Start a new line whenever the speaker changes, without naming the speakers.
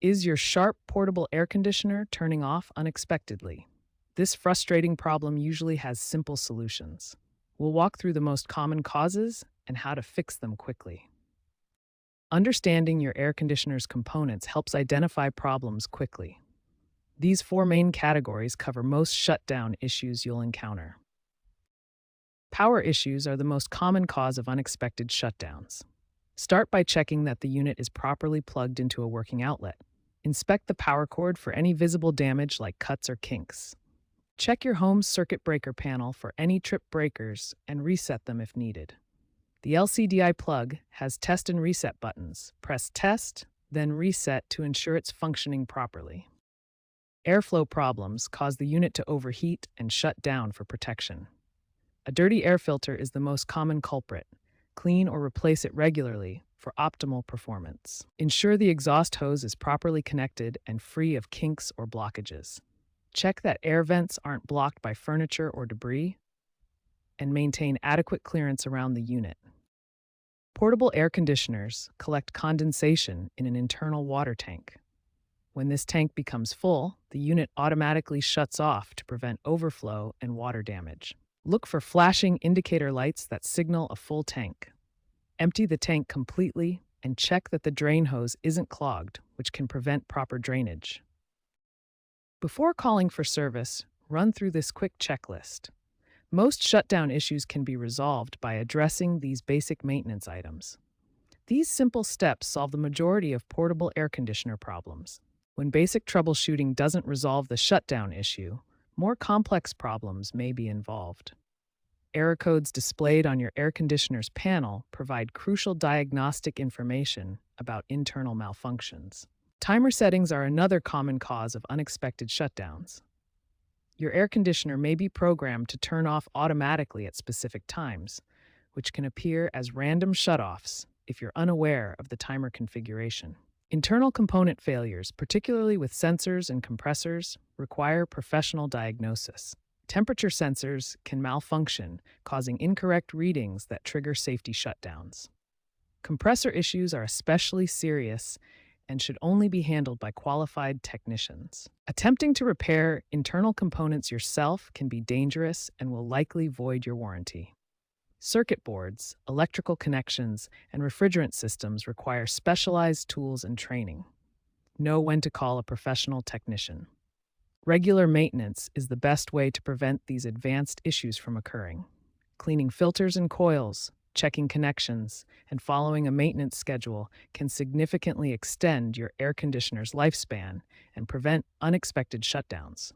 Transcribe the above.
Is your sharp portable air conditioner turning off unexpectedly? This frustrating problem usually has simple solutions. We'll walk through the most common causes and how to fix them quickly. Understanding your air conditioner's components helps identify problems quickly. These four main categories cover most shutdown issues you'll encounter. Power issues are the most common cause of unexpected shutdowns. Start by checking that the unit is properly plugged into a working outlet. Inspect the power cord for any visible damage like cuts or kinks. Check your home's circuit breaker panel for any tripped breakers and reset them if needed. The LCDI plug has test and reset buttons. Press test, then reset to ensure it's functioning properly. Airflow problems cause the unit to overheat and shut down for protection. A dirty air filter is the most common culprit. Clean or replace it regularly for optimal performance. Ensure the exhaust hose is properly connected and free of kinks or blockages. Check that air vents aren't blocked by furniture or debris, and maintain adequate clearance around the unit. Portable air conditioners collect condensation in an internal water tank. When this tank becomes full, the unit automatically shuts off to prevent overflow and water damage. Look for flashing indicator lights that signal a full tank. Empty the tank completely and check that the drain hose isn't clogged, which can prevent proper drainage. Before calling for service, run through this quick checklist. Most shutdown issues can be resolved by addressing these basic maintenance items. These simple steps solve the majority of portable air conditioner problems. When basic troubleshooting doesn't resolve the shutdown issue, more complex problems may be involved. Error codes displayed on your air conditioner's panel provide crucial diagnostic information about internal malfunctions. Timer settings are another common cause of unexpected shutdowns. Your air conditioner may be programmed to turn off automatically at specific times, which can appear as random shutoffs if you're unaware of the timer configuration. Internal component failures, particularly with sensors and compressors, require professional diagnosis. Temperature sensors can malfunction, causing incorrect readings that trigger safety shutdowns. Compressor issues are especially serious and should only be handled by qualified technicians. Attempting to repair internal components yourself can be dangerous and will likely void your warranty. Circuit boards, electrical connections, and refrigerant systems require specialized tools and training. Know when to call a professional technician. Regular maintenance is the best way to prevent these advanced issues from occurring. Cleaning filters and coils, checking connections, and following a maintenance schedule can significantly extend your air conditioner's lifespan and prevent unexpected shutdowns.